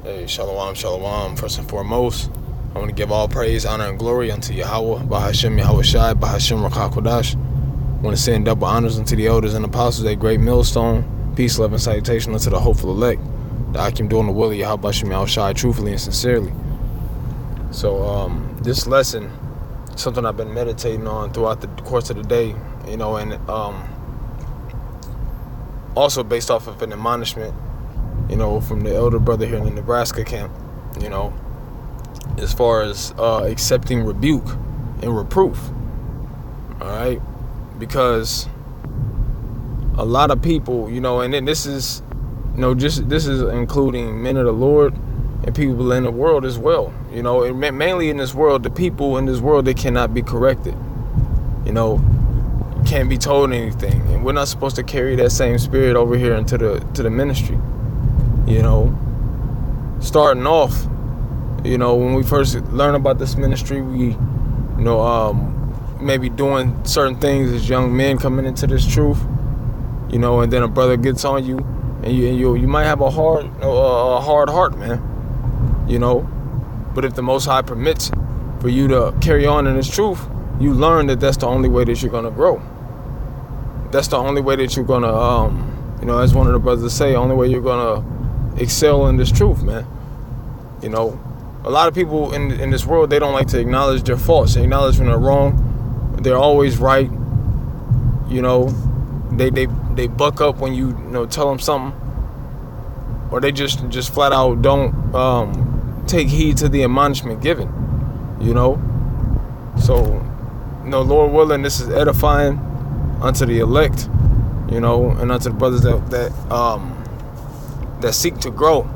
Hey, shalom, shalom. First and foremost, I want to give all praise, honor, and glory unto Yahweh, Bahashem Yahweh Shai, Bahashem Rakah Kodash. I want to send double honors unto the elders and apostles, a great millstone. Peace, love, and salutation unto the hopeful elect. That I keep doing the will of Yahweh Bahashem Yahweh Shai truthfully and sincerely. So, this lesson, something I've been meditating on throughout the course of the day, and also based off of an admonishment, from the elder brother here in the Nebraska camp, as far as accepting rebuke and reproof. All right, because a lot of people, and then this is, this is including men of the Lord and people in the world as well. And mainly in this world, the people in this world, they cannot be corrected. Can't be told anything, and we're not supposed to carry that same spirit over here into the ministry. Starting off, when we first learn about this ministry, we, maybe doing certain things as young men coming into this truth, and then a brother gets on you, and you might have a hard heart, man, but if the Most High permits for you to carry on in this truth, you learn that that's the only way that you're gonna grow. That's the only way that you're gonna, as one of the brothers say, only way you're gonna excel in this truth, man. A lot of people in this world, they don't like to acknowledge their faults. They acknowledge when they're wrong. They're always right. They buck up when you tell them something, or they just flat out don't take heed to the admonishment given. So, Lord willing, this is edifying unto the elect, and unto the brothers that seek to grow,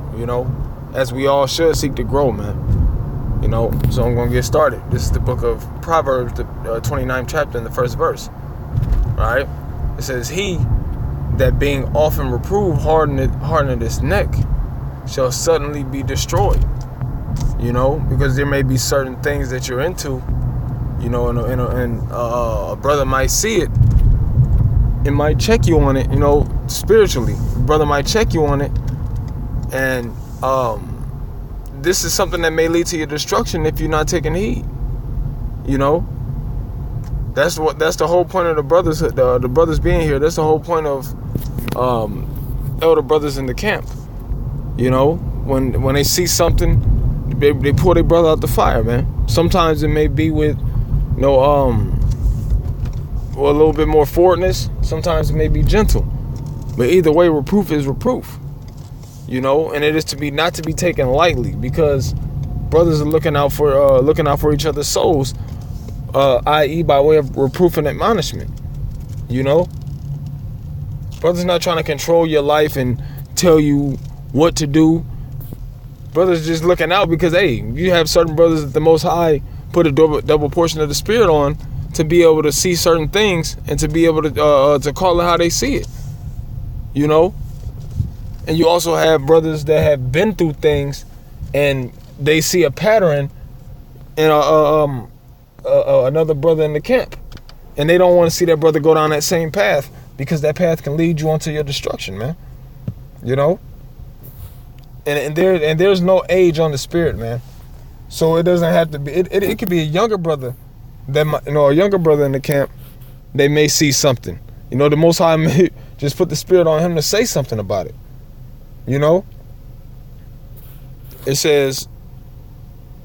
as we all should seek to grow, man. So I'm going to get started. This is the book of Proverbs, the 29th chapter, in the first verse. All right? It says, "He that being often reproved hardeneth his neck shall suddenly be destroyed." Because there may be certain things that you're into, and a brother might see it. It might check you on it, spiritually. A brother might check you on it. And this is something that may lead to your destruction if you're not taking heed. That's the whole point of the brothers, the brothers being here. That's the whole point of elder brothers in the camp. When they see something, they pull their brother out the fire, man. Sometimes it may be with a little bit more forwardness. Sometimes it may be gentle, but either way, reproof is reproof. And it is not to be taken lightly, because brothers are looking out for each other's souls, i.e. by way of reproof and admonishment. Brothers not trying to control your life and tell you what to do. Brothers just looking out because, hey, you have certain brothers that the Most High put a double portion of the Spirit on to be able to see certain things and to be able to call it how they see it. And you also have brothers that have been through things and they see a pattern in another brother in the camp, and they don't want to see that brother go down that same path, because that path can lead you onto your destruction, man. And there's no age on the spirit, man. So it doesn't have to be. It could be a younger brother that a younger brother in the camp. They may see something. The Most High may just put the spirit on him to say something about it. It says,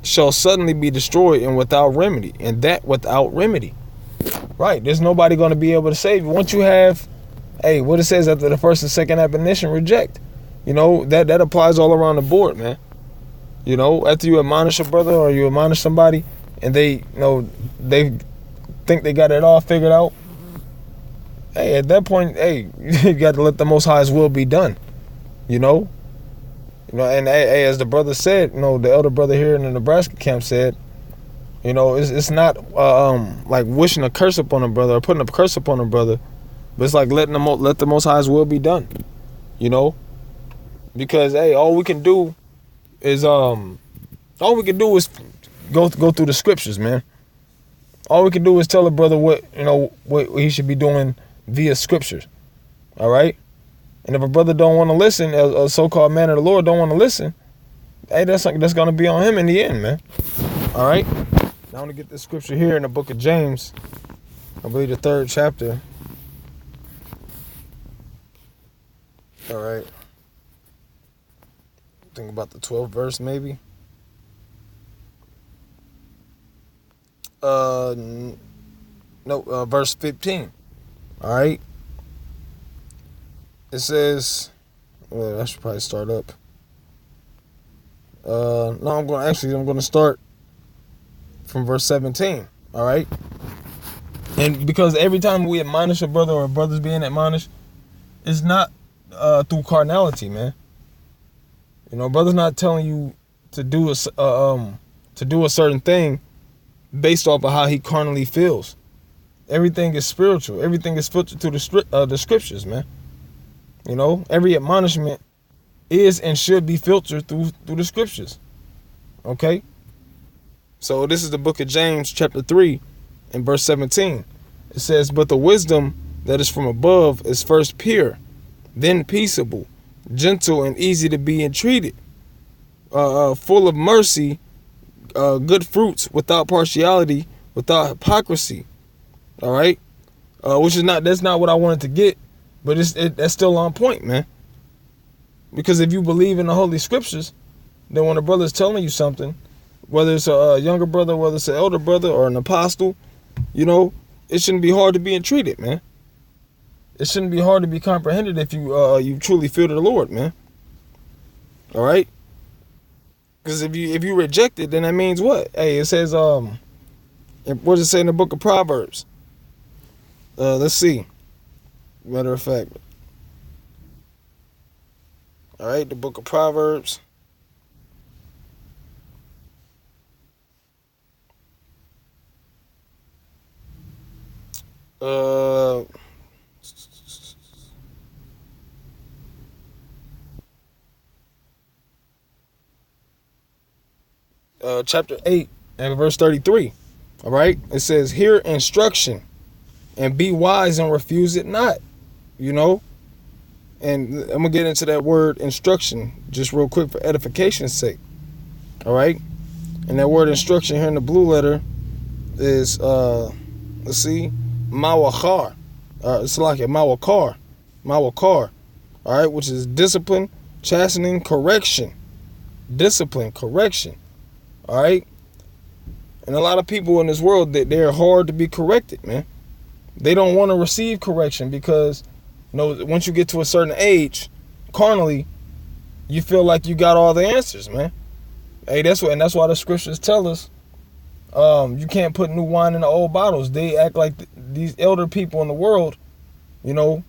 shall suddenly be destroyed and without remedy, and that without remedy. Right? There's nobody going to be able to save you. Once you have, what it says after the first and second admonition, reject. That applies all around the board, man. After you admonish a brother or you admonish somebody and they think they got it all figured out, at that point, you got to let the Most High's will be done. And as the brother said, the elder brother here in the Nebraska camp said, it's not like wishing a curse upon a brother or putting a curse upon a brother, but it's like let the Most High's will be done. Because all we can do is go through the scriptures, man. All we can do is tell a brother what he should be doing via scriptures. All right. And if a brother don't want to listen, a so-called man of the Lord don't want to listen, hey, that's gonna be on him in the end, man. All right. Now I want to get this scripture here in the book of James. I believe the 3rd chapter. All right. Think about the 12th verse, maybe. Verse 15. All right. It says, well, I should probably start up. No, I'm going to start from verse 17. All right. And because every time we admonish a brother or a brother's being admonished, it's not through carnality, man. You know, brother's not telling you to do a certain thing based off of how he carnally feels. Everything is spiritual. Everything is filtered through the scriptures, man. You know, every admonishment is and should be filtered through the scriptures. Okay? So this is the book of James, chapter 3, and verse 17. It says, "But the wisdom that is from above is first pure, then peaceable, gentle, and easy to be entreated, full of mercy, good fruits, without partiality, without hypocrisy." All right? That's not what I wanted to get, but that's still on point, man. Because if you believe in the Holy Scriptures, then when a brother's telling you something, whether it's a younger brother, whether it's an elder brother or an apostle, you know, it shouldn't be hard to be entreated, man. It shouldn't be hard to be comprehended if you truly feel the Lord, man. All right? Because if you reject it, then that means what? Hey, it says, what does it say in the book of Proverbs? Let's see. Matter of fact. All right, the book of Proverbs. Chapter 8 and verse 33. All right, it says, "Hear instruction and be wise and refuse it not." You know, and I'm gonna get into that word instruction just real quick for edification's sake. All right, and that word instruction here in the blue letter is let's see, mawakar. It's like a mawakar. All right, which is discipline, chastening, correction. Discipline, correction. All right, and a lot of people in this world, they're hard to be corrected, man. They don't want to receive correction because, you know, once you get to a certain age, carnally, you feel like you got all the answers, man. Hey, that's why the scriptures tell us, you can't put new wine in the old bottles. They act like these elder people in the world, you know,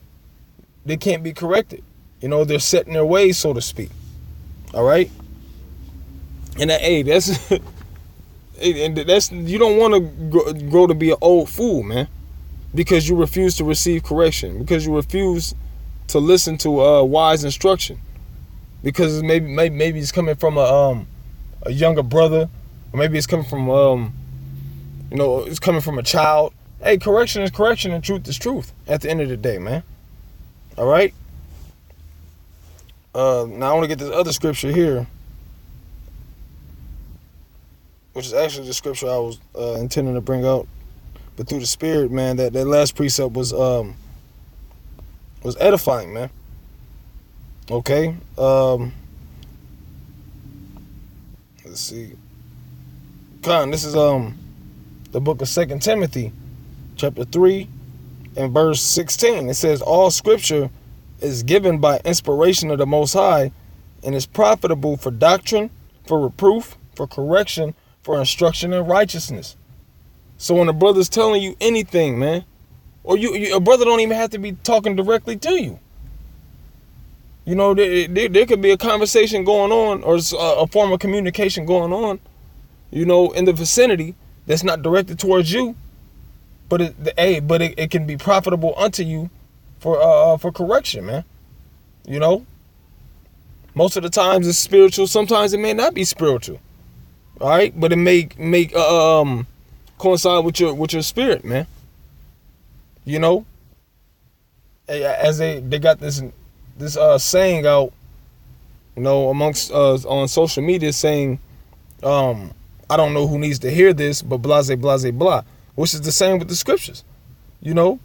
they can't be corrected. You know, they're set in their ways, so to speak. All right. And that's you don't want to grow to be an old fool, man, because you refuse to receive correction, because you refuse to listen to wise instruction, because maybe it's coming from a younger brother, or maybe it's coming from it's coming from a child. Hey, correction is correction and truth is truth at the end of the day, man. All right. Now I want to get this other scripture here, which is actually the scripture I was intending to bring out, but through the Spirit, man, that last precept was edifying, man. Okay. Let's see. This is the book of 2 Timothy, chapter 3, and verse 16. It says, "All scripture is given by inspiration of the Most High, and is profitable for doctrine, for reproof, for correction, for instruction in righteousness." So when a brother's telling you anything, man, or a brother don't even have to be talking directly to you. You know, there could be a conversation going on, or a form of communication going on, you know, in the vicinity that's not directed towards you, but it can be profitable unto you for correction, man. You know, most of the times it's spiritual. Sometimes it may not be spiritual. All right, but it may coincide with your spirit, man. You know, as they got this saying out, amongst on social media saying, I don't know who needs to hear this, but blase, blase, blah, which is the same with the scriptures. You don't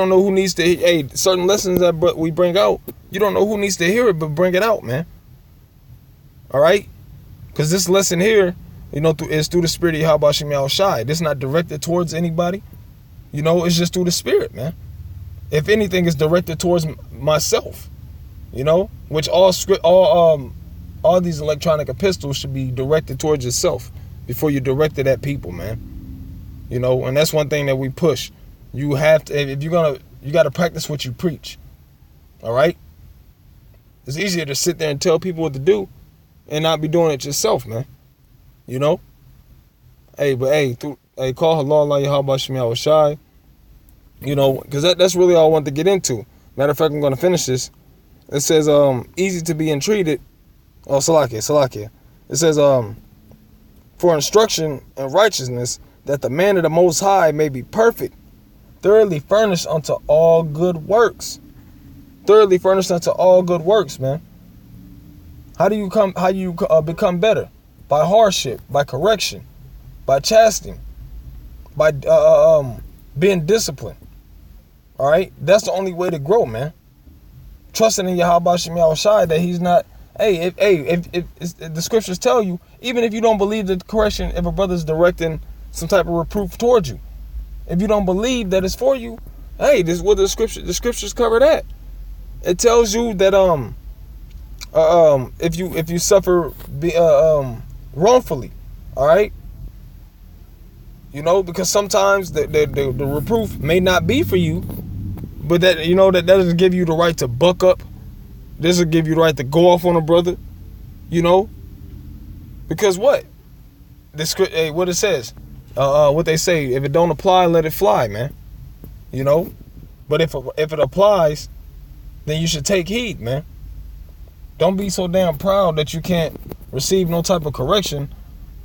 know who needs to hear certain lessons that we bring out. You don't know who needs to hear it, but bring it out, man. All right? Because this lesson here, is through the spirit of Yahweh Shem Yahweh Shai. This is not directed towards anybody. It's just through the spirit, man. If anything, it's directed towards myself. Which all these electronic epistles should be directed towards yourself before you direct it at people, man. And that's one thing that we push. You have to, if you're gonna, you got to practice what you preach. All right? It's easier to sit there and tell people what to do and not be doing it yourself, man. Call halal Yahweh Shem Yahweh Shai. Because that's really all I want to get into. Matter of fact, I'm going to finish this. It says, easy to be entreated. Oh, Salakia. It says, for instruction and righteousness, that the man of the Most High may be perfect, thoroughly furnished unto all good works. Thoroughly furnished unto all good works, man. How do you become better? By hardship, by correction, by chastening, by being disciplined. All right, that's the only way to grow, man. Trusting in Yahweh Shem Yahweh Shai that He's not. If the scriptures tell you, even if you don't believe the correction, if a brother's directing some type of reproof towards you, if you don't believe that it's for you, this is what the scriptures cover that. It tells you that if you suffer wrongfully, all right, because sometimes the reproof may not be for you, but that that doesn't give you the right to buck up. This will give you the right to go off on a brother, because what what it says, what they say, if it don't apply, let it fly, man. But if it applies, then you should take heed, man. Don't be so damn proud that you can't receive no type of correction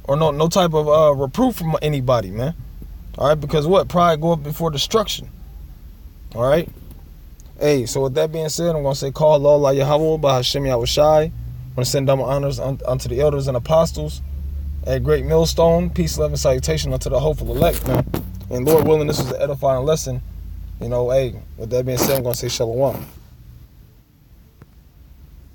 or no type of reproof from anybody, man. All right, because pride go up before destruction. All right. So with that being said, I'm going to say, call Allah Yahweh by Hashem Yahweh Shai. I'm going to send double honors unto the elders and apostles at Great Millstone. Peace, love, and salutation unto the hopeful elect, man. And Lord willing, this was an edifying lesson. With that being said, I'm going to say shalom.